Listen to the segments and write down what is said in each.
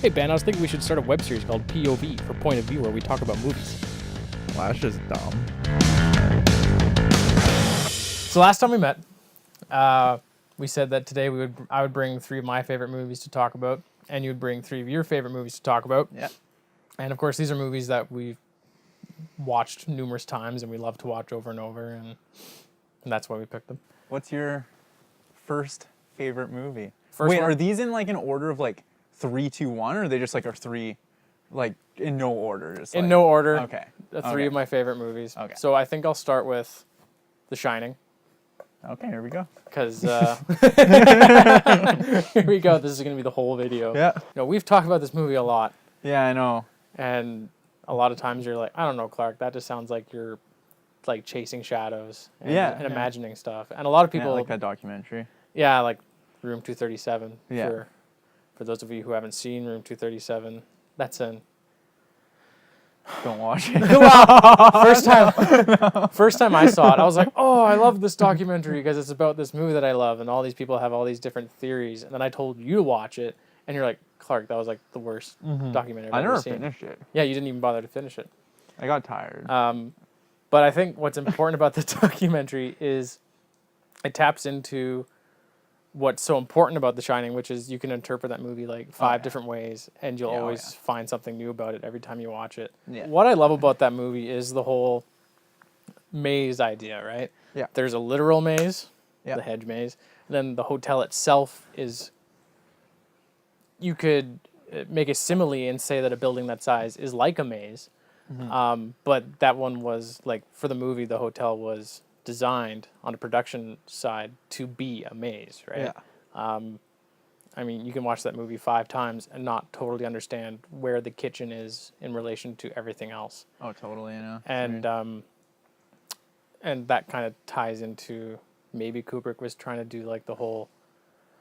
Hey Ben, I was thinking we should start a web series called POV, for Point of View, where we talk about movies. Well, that's just dumb. So last time we met, we said that today I would bring 3 of my favorite movies to talk about, and you'd bring 3 of your favorite movies to talk about. Yeah. And of course, these are movies that we've watched numerous times and we love to watch over and over, and that's why we picked them. What's your first favorite movie? First Wait, one? are these in like an order of like 3, 2, 1, or are they just like our 3, like in no order? Just In like, no order. Okay. The 3 of my favorite movies. Okay. So I think I'll start with The Shining. Okay, here we go. Because here we go. This is going to be the whole video. Yeah. We've talked about this movie a lot, Yeah, I know. and a lot of times you're like, I don't know, Clark, that just sounds like you're like chasing shadows and, and imagining stuff. And a lot of people Yeah, like that documentary. Yeah, like Room 237. Yeah. For those of you who haven't seen Room 237, that's in. Don't watch it. First time I saw it, I was like, oh, I love this documentary because it's about this movie that I love, and all these people have all these different theories. And then I told you to watch it, and you're like, Clark, that was like the worst documentary I've ever seen. I never finished it. Yeah, you didn't even bother to finish it. I got tired. But I think what's important about the documentary is it taps into what's so important about The Shining, which is you can interpret that movie like 5 different ways, and you'll always find something new about it every time you watch it. Yeah. What I love about that movie is the whole maze idea, right? Yeah. There's a literal maze, Yeah. the hedge maze. And then the hotel itself is, you could make a simile and say that a building that size is like a maze. But that one was, like, for the movie, the hotel was designed on a production side to be a maze, right? Yeah. I mean, you can watch that movie 5 times and not totally understand where the kitchen is in relation to everything else. Oh, totally, I know. And that kind of ties into maybe Kubrick was trying to do like the whole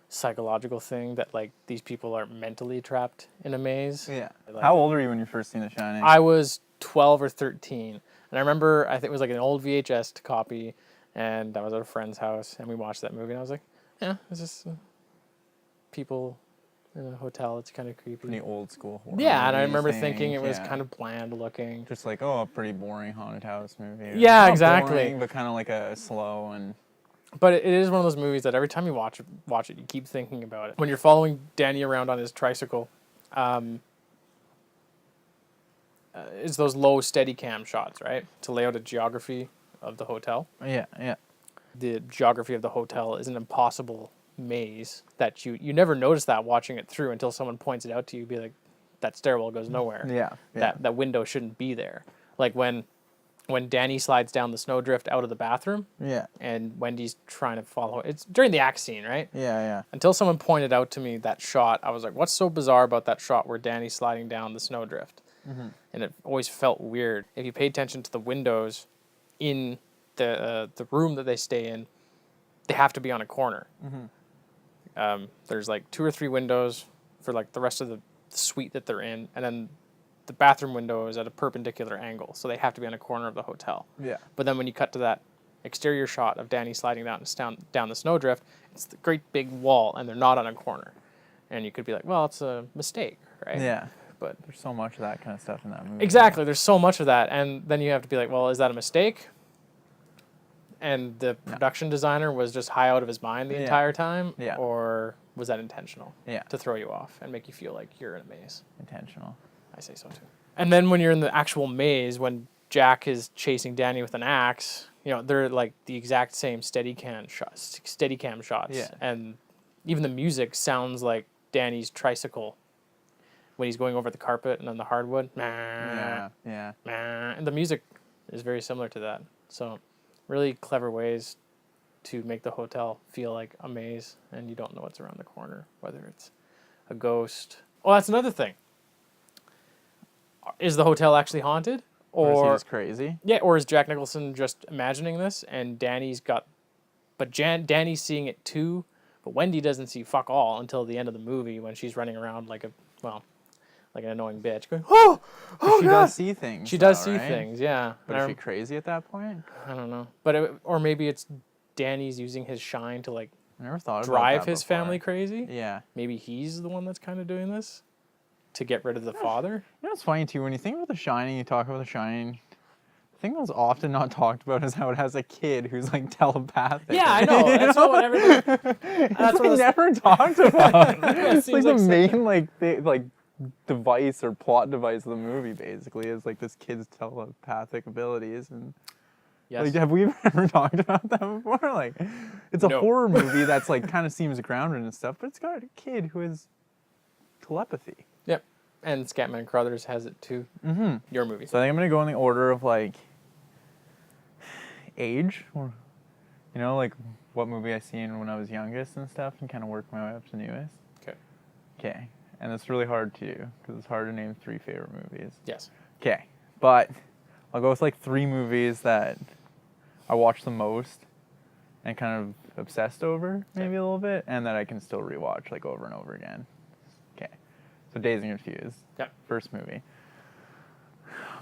psychological thing that like these people are mentally trapped in a maze. Yeah. Like, How old were you when you first seen The Shining? I was 12 or 13. And I remember, I think it was like an old VHS copy, and I was at a friend's house, and we watched that movie, and I was like, yeah, it's just people in a hotel. It's kind of creepy. Pretty old school horror. Yeah, and I remember movie, thinking it was kind of bland looking. just like, oh, a pretty boring haunted house movie. Yeah, Not exactly. Boring, but kind of like a slow and. But it is one of those movies that every time you watch it, you keep thinking about it. When you're following Danny around on his tricycle, it's those low steady cam shots, right? To lay out a geography of the hotel. Yeah, yeah. The geography of the hotel is an impossible maze that you never notice that watching it through until someone points it out to you. Be like, that stairwell goes nowhere. Yeah. That window shouldn't be there. Like when Danny slides down the snowdrift out of the bathroom. Yeah. And Wendy's trying to follow. It's during the axe scene, right? Yeah. Until someone pointed out to me that shot, I was like, what's so bizarre about that shot where Danny's sliding down the snowdrift? And it always felt weird. If you pay attention to the windows in the room that they stay in, they have to be on a corner. There's like 2 or 3 windows for like the rest of the suite that they're in, and then the bathroom window is at a perpendicular angle, so they have to be on a corner of the hotel. Yeah. But then when you cut to that exterior shot of Danny sliding down the snowdrift, it's the great big wall, and they're not on a corner. And you could be like, well, it's a mistake, right? Yeah. But There's so much of that kind of stuff in that movie. exactly, there's so much of that, and then you have to be like, well, is that a mistake? And the production designer was just high out of his mind the entire time? Yeah. Or was that intentional? Yeah. To throw you off and make you feel like you're in a maze? Intentional. I say so too. And then when you're in the actual maze, when Jack is chasing Danny with an axe, they're like the exact same Steadicam shots. Yeah. And even the music sounds like Danny's tricycle when he's going over the carpet and on the hardwood. Yeah. And the music is very similar to that. So really clever ways to make the hotel feel like a maze, and you don't know what's around the corner, whether it's a ghost. Oh, that's another thing. Is the hotel actually haunted? Or is he just crazy? Yeah, or is Jack Nicholson just imagining this, and Danny's seeing it too, but Wendy doesn't see fuck all until the end of the movie when she's running around like an annoying bitch going, oh She God. does see things. She does though, see right? things, yeah. But is she crazy at that point? I don't know. But or maybe it's Danny's using his shine to like I never thought about drive that his before. family crazy. Yeah. Maybe he's the one that's kind of doing this. to get rid of the father. You know, it's funny too, when you think about The Shining, you talk about The Shining, the thing that's often not talked about is how it has a kid who's like telepathic. Yeah, I know. That's not what everyone. That's It's what never talked about. Yeah, it It's like seems the like main like device or plot device of the movie basically is like this kid's telepathic abilities. And Yes. like, have we ever talked about that before? Like, it's a No. horror movie that's like kind of seems grounded and stuff, but it's got a kid who has telepathy. Yep. And Scatman Crothers has it too. Mm-hmm. Your movie. So I think I'm gonna go in the order of like age, or you know, like what movie I seen when I was youngest and stuff, and kind of work my way up to newest. Okay. Okay, and it's really hard to do because it's hard to name 3 favorite movies. Yes. Okay, but I'll go with like 3 movies that I watch the most and kind of obsessed over maybe a little bit, and that I can still rewatch like over and over again. Okay, so Dazed and Confused. Yep. First movie.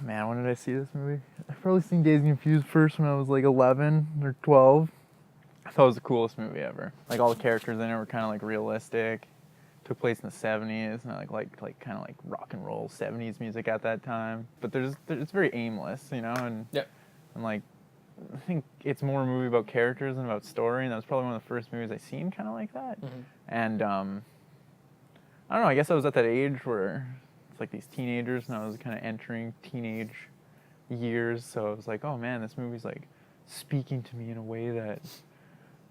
Man, when did I see this movie? I've probably seen Dazed and Confused first when I was like 11 or 12. I thought it was the coolest movie ever. Like, all the characters in it were kind of like realistic. Took place in the 70s, and I like kind of like rock and roll 70s music at that time. But it's very aimless, you know, and Yep. and like I think it's more a movie about characters than about story, and that was probably one of the first movies I seen kind of like that. Mm-hmm. And I don't know, I guess I was at that age where it's like these teenagers, and I was kind of entering teenage years, so I was like, oh man, this movie's like speaking to me in a way that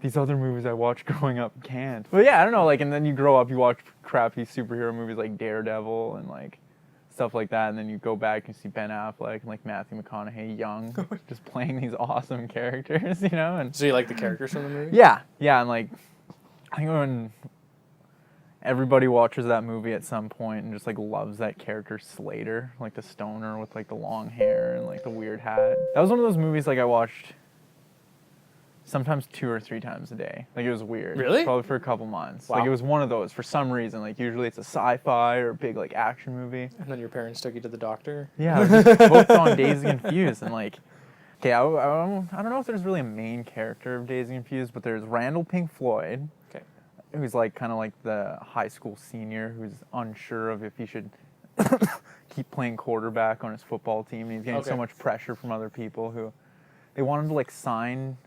these other movies I watched growing up can't. But yeah, I don't know, like, and then you grow up, you watch crappy superhero movies like Daredevil and like stuff like that, and then you go back and see Ben Affleck and like Matthew McConaughey young, just playing these awesome characters, you know? And So you like the characters from the movie? yeah, and like, I think when everybody watches that movie at some point and just like loves that character Slater, like the stoner with like the long hair and like the weird hat. That was one of those movies like I watched sometimes 2 or 3 times a day. Like, it was weird. Really? Probably for a couple months. Wow. Like, it was one of those for some reason. Like, usually it's a sci-fi or a big like action movie. And then your parents took you to the doctor? Yeah, I was just hooked on Dazed and Confused. And like, okay, I don't know if there's really a main character of Dazed and Confused, but there's Randall Pink Floyd. Okay. Who's like kind of like the high school senior who's unsure of if he should keep playing quarterback on his football team. And he's getting so much pressure from other people who they want him to like sign.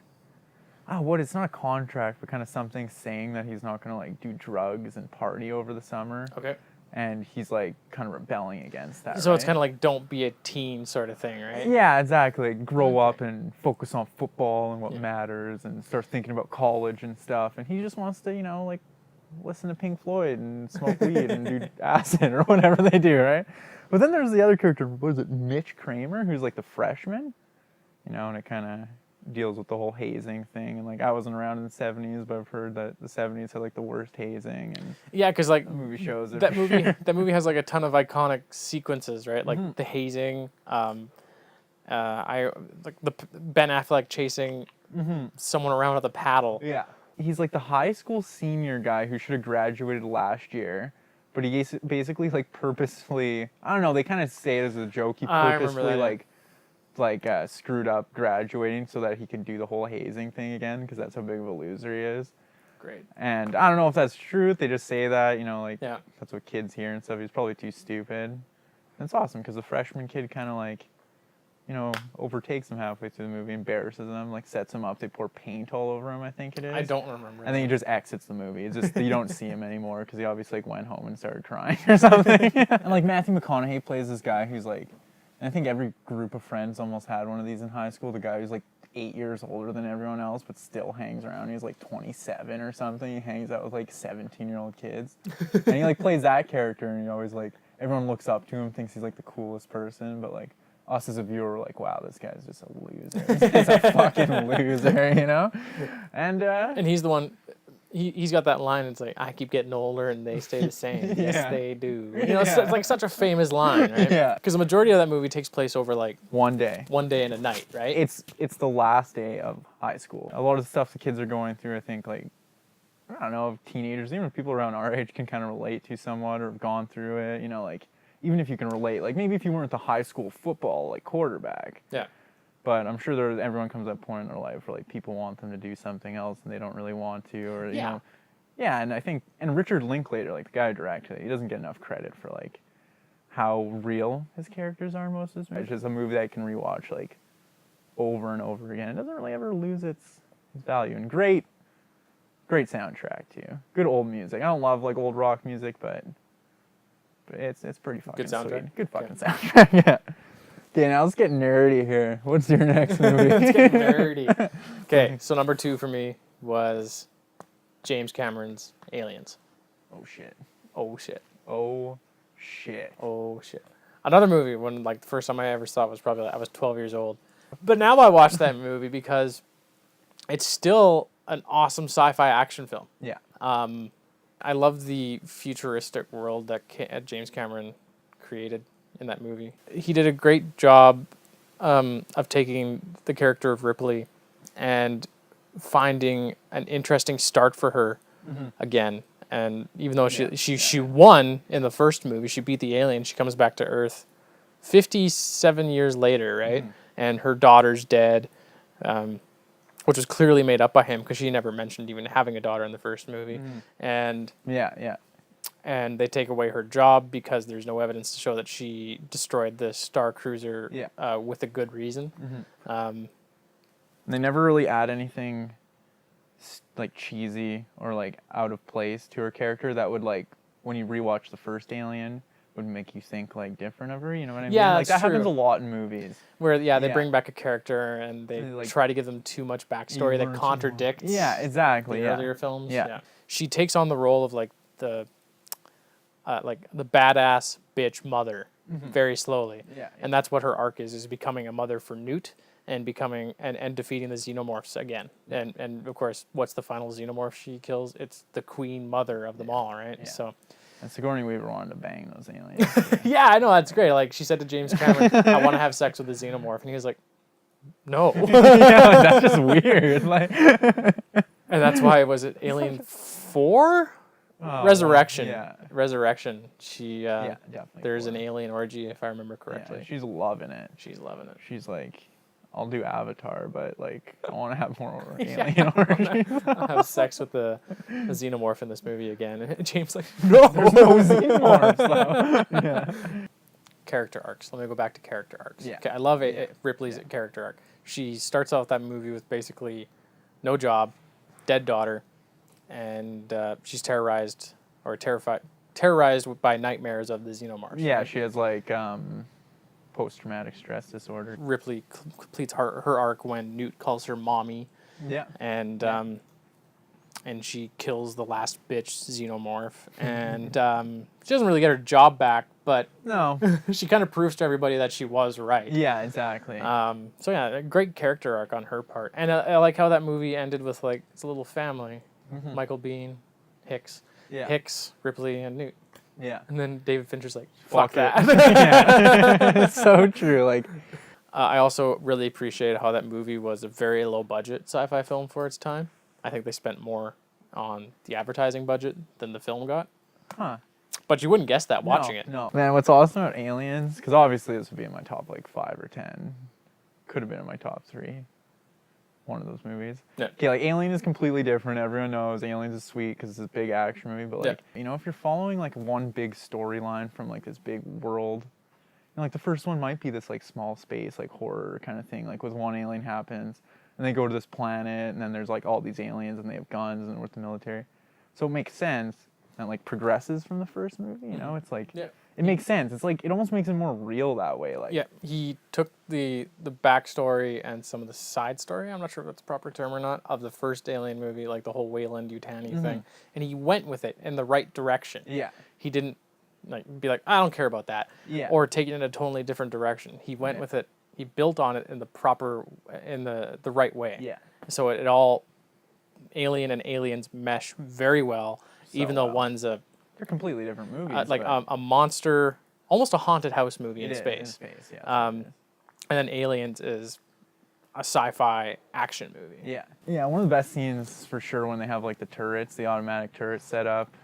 It's not a contract, but kind of something saying that he's not going to like do drugs and party over the summer. Okay. And he's like kind of rebelling against that. So it's kind of like don't be a teen sort of thing, right? Yeah, exactly. Like, grow up and focus on football and what matters and start thinking about college and stuff. And he just wants to, you know, like listen to Pink Floyd and smoke weed and do acid or whatever they do, right? But then there's the other character, what is it, Mitch Kramer, who's like the freshman, you know, and it kind of deals with the whole hazing thing. And like, I wasn't around in the 70s, but I've heard that the 70s had like the worst hazing. And yeah, because like the movie shows it. that movie has like a ton of iconic sequences, right? Like the hazing, Ben Affleck chasing someone around with a paddle. Yeah. He's like the high school senior guy who should have graduated last year, but he basically like purposefully, I don't know, they kind of say it as a joke, he purposefully screwed up graduating so that he could do the whole hazing thing again, because that's how big of a loser he is. Great. And I don't know if that's true, they just say that, you know, like that's what kids hear and stuff. He's probably too stupid. And it's awesome because the freshman kid kind of like, you know, overtakes him halfway through the movie, embarrasses him, like sets him up. They pour paint all over him, I think it is. I don't remember. And then he just exits the movie. It's just, you don't see him anymore because he obviously like went home and started crying or something. And like Matthew McConaughey plays this guy who's like, and I think every group of friends almost had one of these in high school. The guy who's like 8 years older than everyone else, but still hangs around. He's like 27 or something. He hangs out with like 17-year-old kids. And he like plays that character, and he always like, everyone looks up to him, thinks he's like the coolest person, but like us as a viewer, we're like, wow, this guy's just a loser. He's a fucking loser, you know? And he's the one, he's got that line, it's like, I keep getting older and they stay the same. Yes, they do. You know, it's like such a famous line, right? Yeah. Because the majority of that movie takes place over like one day and a night, right? It's the last day of high school. A lot of the stuff the kids are going through, I think, like, I don't know, teenagers, even people around our age can kind of relate to somewhat or have gone through it, you know, like, even if you can relate, like maybe if you weren't the high school football, like quarterback. Yeah. But I'm sure everyone comes to that point in their life where like people want them to do something else and they don't really want to, or, you know. Yeah, and I think, and Richard Linklater, like the guy who directed it, he doesn't get enough credit for like how real his characters are in most of this movie. It's just a movie that I can rewatch like over and over again. It doesn't really ever lose its value. And great soundtrack too. Good old music. I don't love like old rock music, but it's pretty fucking Good soundtrack? sweet. Good fucking soundtrack. Yeah. Okay, now let's get nerdy here. What's your next movie? Let's get nerdy. Okay, so number 2 for me was James Cameron's Aliens. Oh shit. Oh shit. Oh shit. Oh shit. Another movie when like the first time I ever saw it was probably I was 12 years old. But now I watch that movie because it's still an awesome sci-fi action film. Yeah. I love the futuristic world that James Cameron created in that movie. He did a great job of taking the character of Ripley and finding an interesting start for her again. And even though she won in the first movie, she beat the alien, she comes back to Earth 57 years later, right? And her daughter's dead, which was clearly made up by him because she never mentioned even having a daughter in the first movie. And and they take away her job because there's no evidence to show that she destroyed the Star Cruiser with a good reason. They never really add anything like cheesy or like out of place to her character that would like when you rewatch the first Alien would make you think like different of her, you know what I mean? Yeah, Like that true. happens a lot in movies. Where they bring back a character and they like, try to give them too much backstory that contradicts exactly. the earlier films. Yeah. She takes on the role of like the badass bitch mother very slowly. And that's what her arc is becoming a mother for Newt and becoming and defeating the xenomorphs again. And of course, what's the final xenomorph she kills? It's the queen mother of them all, right? Yeah. So and Sigourney Weaver wanted to bang those aliens. yeah, I know, that's great. Like she said to James Cameron, I want to have sex with the xenomorph, and he was like, no. Yeah, like, that's just weird. Like and that's why it was Alien 4? Resurrection. Yeah. Resurrection. She definitely. there's an alien orgy if I remember correctly. Yeah, she's loving it. She's loving it. She's like, I'll do Avatar, but like I want to have more alien orgies. I'll have sex with the xenomorph in this movie again. And James like, no, xenomorphs. So. Yeah. Character arcs. Let me go back to character arcs. Yeah. Okay, I love Ripley's character arc. She starts off that movie with basically no job, dead daughter, and she's terrorized by nightmares of the xenomorphs. Yeah, right? she has like post-traumatic stress disorder. Ripley completes her arc when Newt calls her mommy. Yeah. And she kills the last bitch xenomorph. And she doesn't really get her job back, but no, she kind of proves to everybody that she was right. Yeah, exactly. So yeah, a great character arc on her part. And I like how that movie ended with like it's a little family. Michael Biehn, Hicks, Ripley, and Newt. Yeah. And then David Fincher's like, fuck that. Yeah. It's so true. Like, I also really appreciate how that movie was a very low budget sci-fi film for its time. I think they spent more on the advertising budget than the film got. Huh. But you wouldn't guess that watching it. No. Man, what's awesome about Aliens, because obviously this would be in my top like 5 or 10. Could have been in my top 3. One of those movies. Yeah. Okay, like Alien is completely different. Everyone knows Aliens is sweet because it's this big action movie. But like, you know, if you're following like one big storyline from like this big world, you know, like the first one might be this like small space like horror kind of thing. Like with one alien happens, and they go to this planet, and then there's like all these aliens, and they have guns, and with the military. So it makes sense. And like progresses from the first movie. You know, it's like. Yeah. It makes sense. It's like it almost makes it more real that way. Like he took the backstory and some of the side story. I'm not sure if that's a proper term or not of the first Alien movie, like the whole Weyland-Yutani thing, and he went with it in the right direction. Yeah, he didn't like be like I don't care about that. Yeah, or take it in a totally different direction. He went with it. He built on it in the right way. Yeah. So it all Alien and Aliens mesh very well, even though one's a they're completely different movies. Like a monster, almost a haunted house movie in space. Yeah. And then Aliens is a sci-fi action movie. Yeah. Yeah, one of the best scenes for sure when they have like the turrets, the automatic turrets set up.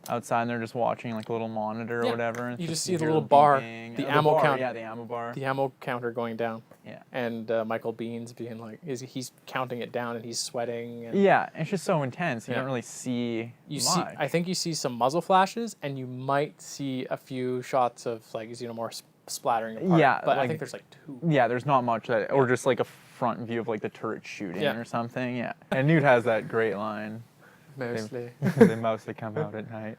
outside and they're just watching like a little monitor or Yeah. whatever. And You it's just see the hear little bar, beeping. the Oh, ammo bar, count. Yeah, the ammo bar. The ammo counter going down. Yeah. And Michael Bean's being like, he's counting it down and he's sweating. And Yeah, it's just so intense. You Yeah. don't really see you much. I think you see some muzzle flashes, and you might see a few shots of like xenomorphs splattering apart. Yeah, but I like- think there's like 2. Yeah, there's not much that, or just like a front view of like the turret shooting Yeah. or something. Yeah, and Newt has that great line. Mostly. They mostly come out at night.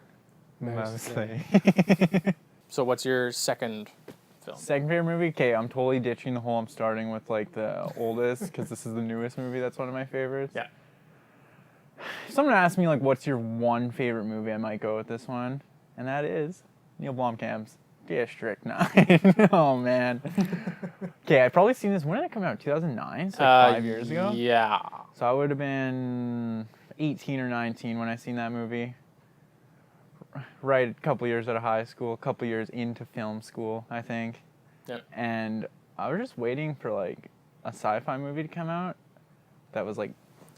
Mostly. Mostly. So what's your second film? Second favorite movie? Okay, I'm totally ditching the whole. I'm starting with like the oldest because this is the newest movie. That's one of my favorites. Yeah. If someone asked me like, what's your one favorite movie, I might go with this one, and that is Neil Blomkamp's District 9. Oh man. Okay, I've probably seen this. When did it come out? 2009. So like 5 years ago. Yeah. So I would have been 18 or 19 when I seen that movie. Right, a couple years out of high school, a couple years into film school, I think. Yep. And I was just waiting for like a sci-fi movie to come out that was like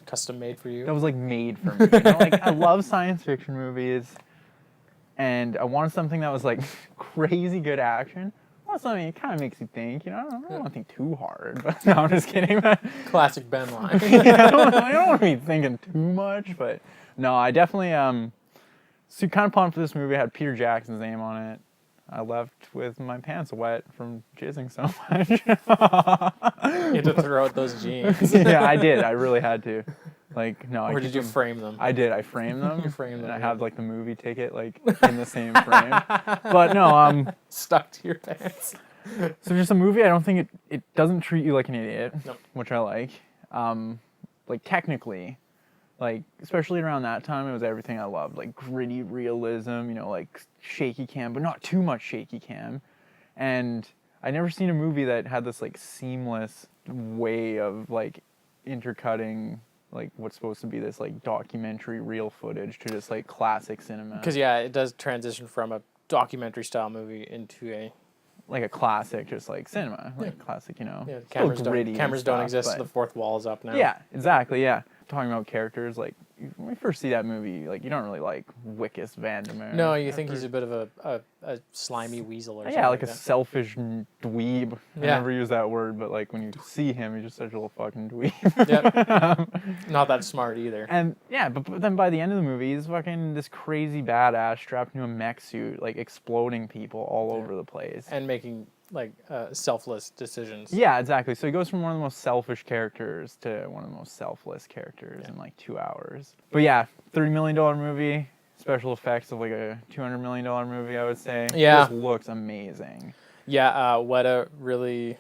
Custom made for you. made for me. You know, like I love science fiction movies, and I wanted something that was like crazy good action. I want something that kind of makes you think. You know, I don't want to think too hard. But no, I'm just kidding. Classic Ben line. Yeah, I don't want to be thinking too much, but no, I definitely so kind of pumped for this movie. It had Peter Jackson's name on it. I left with my pants wet from jizzing so much. You had to throw out those jeans. Yeah, I did. I really had to. Like, no. Or I did keep you them- frame them? I did. I framed them. You framed and them, I yeah. had like the movie ticket like in the same frame. But no, Stuck to your pants. so just a movie. I don't think it doesn't treat you like an idiot, Nope. which I like. Like technically, like especially around that time, it was everything I loved. Like gritty realism, you know, like shaky cam, but not too much shaky cam. And I never seen a movie that had this like seamless way of like intercutting like what's supposed to be this like documentary real footage to just like classic cinema. Because yeah, it does transition from a documentary style movie into a Like a classic, just like cinema, like classic, you know. Still cameras gritty don't and cameras don't stuff, exist. but- The fourth wall is up now. Yeah, exactly. Yeah, talking about characters, like when we first see that movie, like you don't really like Wickus Vandermeer. No, you think he's a bit of a slimy weasel or something. Yeah, like a that. selfish dweeb. I Yeah. never use that word, but like when you see him, he's just such a little fucking dweeb. Yep. Not that smart either. And yeah, but then by the end of the movie, he's fucking this crazy badass strapped into a mech suit, like exploding people all over the place. And making like selfless decisions. Yeah, exactly. So he goes from one of the most selfish characters to one of the most selfless characters in like 2 hours. But yeah, $30 million movie, special effects of like a $200 million movie, I would say. Yeah. It just looks amazing. Yeah, Weta really,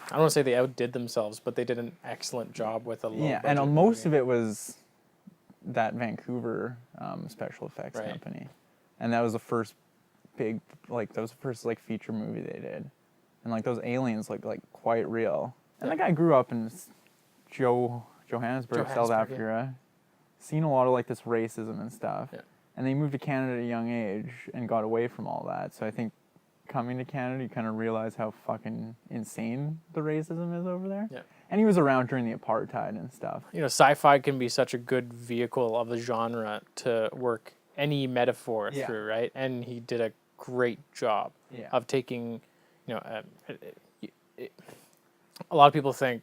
I don't want to say they outdid themselves, but they did an excellent job with a low Yeah, budget and most movie. of it was that Vancouver special effects Right. company. And that was the first big, like, that was the first like feature movie they did. And like those aliens look like quite real. And Yeah. that guy grew up in Johannesburg, South Johannesburg, Africa. Seen a lot of like this racism and stuff. Yeah. And they moved to Canada at a young age and got away from all that. So I think coming to Canada, you kind of realize how fucking insane the racism is over there. Yeah. And he was around during the apartheid and stuff. You know, sci-fi can be such a good vehicle of the genre to work any metaphor Yeah. through, right? And he did a great job Yeah. of taking, you know, a lot of people think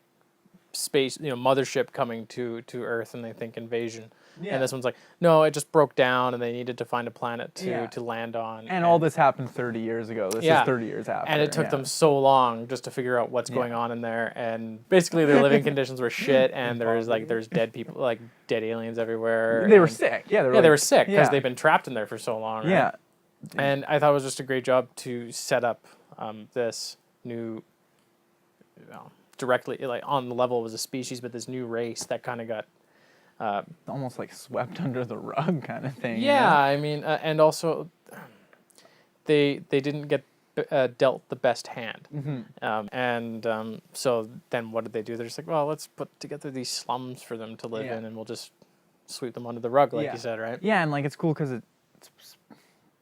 space, you know, mothership coming to Earth, and they think invasion. Yeah. And this one's like, no, it just broke down, and they needed to find a planet Yeah. to land on. And all this happened 30 years ago. This Yeah. is 30 years after. And it took yeah. them so long just to figure out what's going on in there, and basically their living conditions were shit, and there's dead people, like dead aliens everywhere. They were and- sick. Yeah, they were, Yeah, they like- were sick because yeah. they've been trapped in there for so long. Right? Yeah. And I thought it was just a great job to set up this new, directly like on the level as a species, but this new race that kind of got. Almost like swept under the rug kind of thing. you Yeah, know? I mean, and also, they didn't get dealt the best hand, so then what did they do? They're just like, well, let's put together these slums for them to live Yeah. in, and we'll just sweep them under the rug, like Yeah. you said, right? Yeah, and like it's cool because it's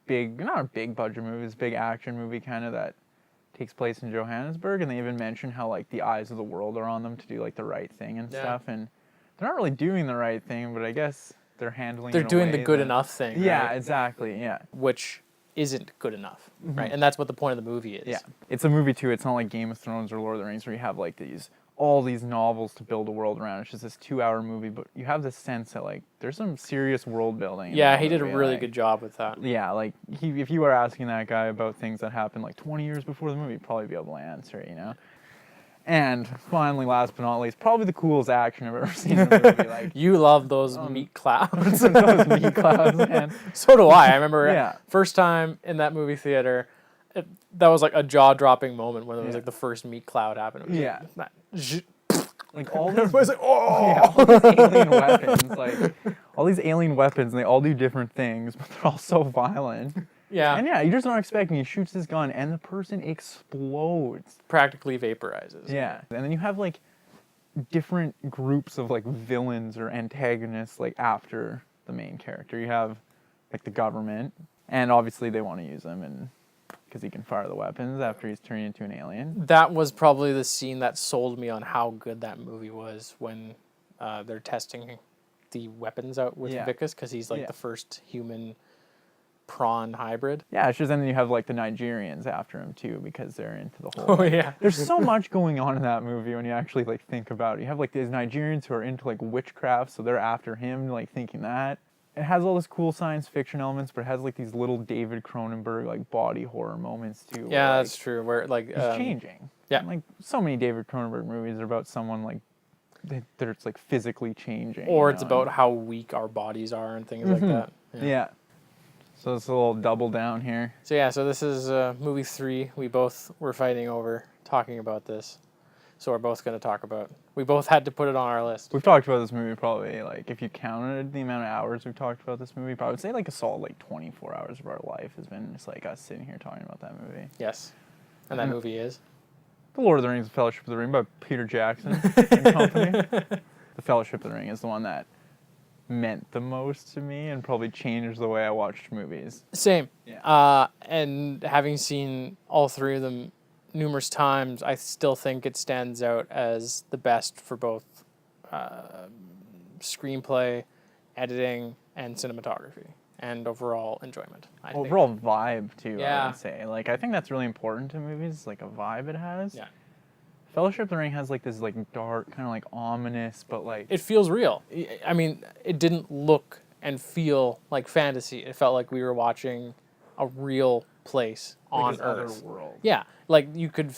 big, not a big budget movie, it's a big action movie kind of that takes place in Johannesburg, and they even mention how like the eyes of the world are on them to do like the right thing and Yeah. stuff, and they're not really doing the right thing, but I guess they're handling. They're in a doing the way good that- enough thing. Yeah, right? exactly. Yeah. Which isn't good enough, right? And that's what the point of the movie is. Yeah, it's a movie too. It's not like Game of Thrones or Lord of the Rings where you have like all these novels to build a world around. It's just this 2-hour movie, but you have this sense that like there's some serious world building. Yeah, he did a really good job with that. Yeah, like if you were asking that guy about things that happened like 20 years before the movie, he'd probably be able to answer it, you know. And finally, last but not least, probably the coolest action I've ever seen in a movie. Like You love those meat clouds. those meat clouds, man. So do I. I remember Yeah. first time in that movie theater, that was like a jaw-dropping moment when it was like the first meat cloud happened. It was Yeah. like, Like all these, everybody's like, oh. yeah, all these alien weapons, like all these alien weapons, and they all do different things, but they're all so violent. Yeah. And yeah, you're just not expecting. He shoots his gun, and the person explodes. Practically vaporizes. Yeah, and then you have like different groups of like villains or antagonists like after the main character. You have like the government, and obviously they want to use him, and because he can fire the weapons after he's turning into an alien. That was probably the scene that sold me on how good that movie was when they're testing the weapons out with Vicus, because he's like the first human prawn hybrid. Yeah, it's just, and then you have like the Nigerians after him too, because they're into the whole. Oh yeah. There's so much going on in that movie when you actually like think about it. You have like these Nigerians who are into like witchcraft, so they're after him, like thinking that. It has all this cool science fiction elements, but it has like these little David Cronenberg like body horror moments too. Yeah, where, that's true. Where like he's changing. Yeah. And, like so many David Cronenberg movies are about someone like that it's like physically changing. or you it's know, about how weak our bodies are and things like that. Yeah. So it's a little double down here. So yeah, so this is movie 3. We both were fighting over talking about this. So we're both going to talk about. We both had to put it on our list. We've talked about this movie probably, like, if you counted the amount of hours we've talked about this movie, probably would say like a solid like 24 hours of our life has been just like us sitting here talking about that movie. Yes. And that movie is? The Lord of the Rings, The Fellowship of the Ring by Peter Jackson and company. The Fellowship of the Ring is the one that meant the most to me and probably changed the way I watched movies. Same. Yeah. And having seen all 3 of them numerous times, I still think it stands out as the best for both screenplay, editing, and cinematography, and overall enjoyment. I think. Overall vibe too, I Yeah. would say. Like, I think that's really important to movies, like a vibe it has. Yeah. Fellowship of the Ring has like this like dark, kind of like ominous, but like It feels real. I mean, it didn't look and feel like fantasy. It felt like we were watching a real place on this Earth. other world. Yeah, like you could.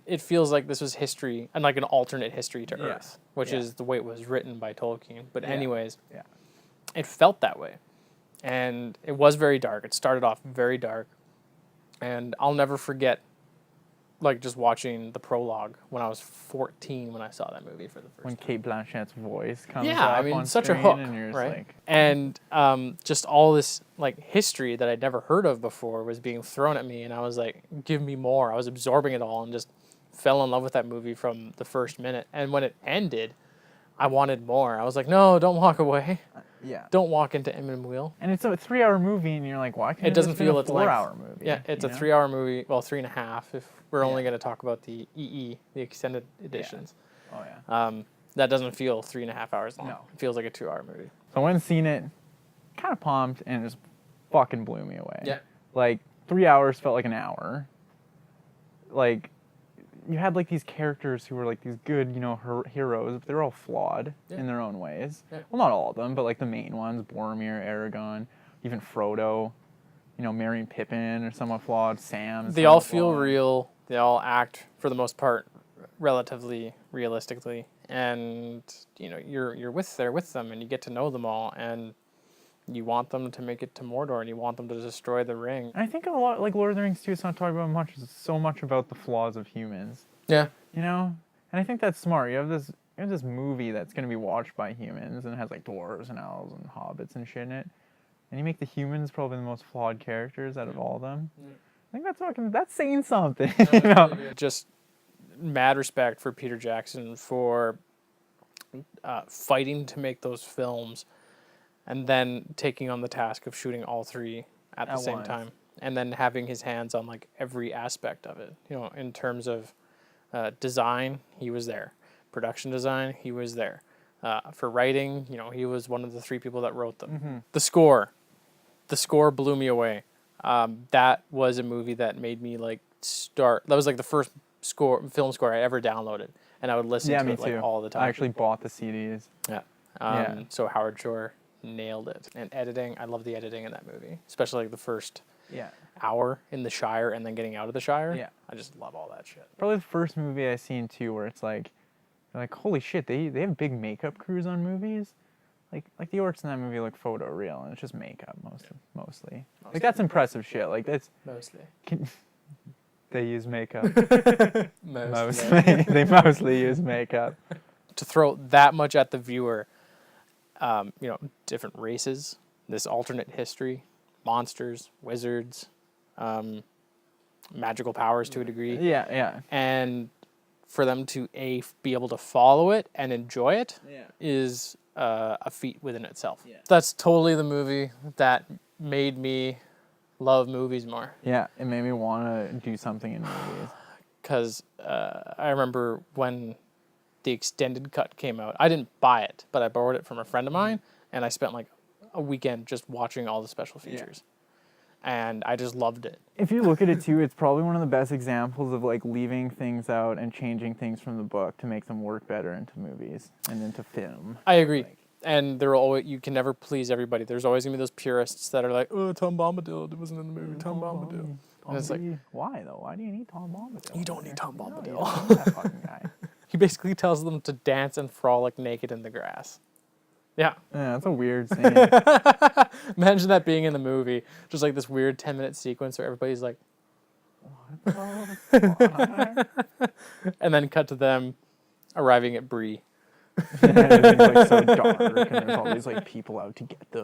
It feels like this was history and like an alternate history to Yeah. Earth, which Yeah. is the way it was written by Tolkien. But Yeah. anyways, Yeah. it felt that way, and it was very dark. It started off very dark, and I'll never forget, like just watching the prologue when I was 14 when I saw that movie for the first When time. Kate Blanchett's voice comes Yeah, up I mean, on such a screen hook, and you're just right? like, And just all this like history that I'd never heard of before was being thrown at me, and I was like, "Give me more!" I was absorbing it all, and just fell in love with that movie from the first minute. And when it ended, I wanted more. I was like, "No, don't walk away! yeah. Don't walk into Eminem Wheel." And it's a 3-hour movie, and you're like, why can't It doesn't just been feel a its length. 4-hour movie? Yeah, it's you a know? 3-hour movie. Well, 3.5 if we're only Yeah. going to talk about the EE, the extended editions. Oh yeah. That doesn't feel 3.5 hours long. No. It feels like a 2-hour movie. So I went and seen it, kind of pumped, and it just fucking blew me away. Yeah. Like 3 hours felt like an hour. Like you had like these characters who were like these good, you know, heroes, but they're all flawed in their own ways. Yeah. Well, not all of them, but like the main ones: Boromir, Aragorn, even Frodo. You know, Merry and Pippin are somewhat flawed. Sam. is They all somewhat feel flawed. real. They all act, for the most part, relatively realistically, and you know you're with them, and you get to know them all, and you want them to make it to Mordor, and you want them to destroy the ring. And I think a lot, like Lord of the Rings too, it's not talking about much. It's so much about the flaws of humans. Yeah, You know, and I think that's smart. You have this movie that's going to be watched by humans, and it has like dwarves and elves and hobbits and shit in it, and you make the humans probably the most flawed characters out of all of them. Yeah. I think that's saying something. You know? just mad respect for Peter Jackson for fighting to make those films, and then taking on the task of shooting all 3 at the At same once. time, and then having his hands on like every aspect of it. You know, in terms of design, he was there. Production design, he was there. For writing, he was one of the 3 people that wrote them. The score blew me away. That was a movie that made me that was like the first film score I ever downloaded, and I would listen to it like all the time. I actually bought the CDs. Yeah. So Howard Shore nailed it. And editing, I love the editing in that movie, especially like the first hour in the Shire and then getting out of the Shire. Yeah. I just love all that shit. Probably the first movie I seen too where it's like holy shit, they have big makeup crews on movies. Like the orcs in that movie look photo real, and it's just makeup mostly. Like that's impressive shit. Like that's Mostly. They use makeup. Mostly. They mostly use makeup. To throw that much at the viewer, different races, this alternate history, monsters, wizards, magical powers to a degree. Yeah. And for them to be able to follow it and enjoy it is a feat within itself. Yeah. That's totally the movie that made me love movies more. Yeah, it made me want to do something in movies. Because I remember when the extended cut came out, I didn't buy it, but I borrowed it from a friend of mine, and I spent like a weekend just watching all the special features. And I just loved it. If you look at it too, it's probably one of the best examples of like leaving things out and changing things from the book to make them work better into movies and into film. I agree. And you can never please everybody. There's always gonna be those purists that are like, "Oh, Tom Bombadil wasn't in the movie. Tom Bombadil." And it's like, why though? Why do you need Tom Bombadil? You don't need Tom Bombadil. No, you don't need that fucking guy. He basically tells them to dance and frolic naked in the grass. Yeah. Yeah, that's a weird scene. Imagine that being in the movie, just like this weird 10-minute sequence where everybody's like, What? and then cut to them arriving at Bree. And everything's like so dark, and there's all these like people out to get them.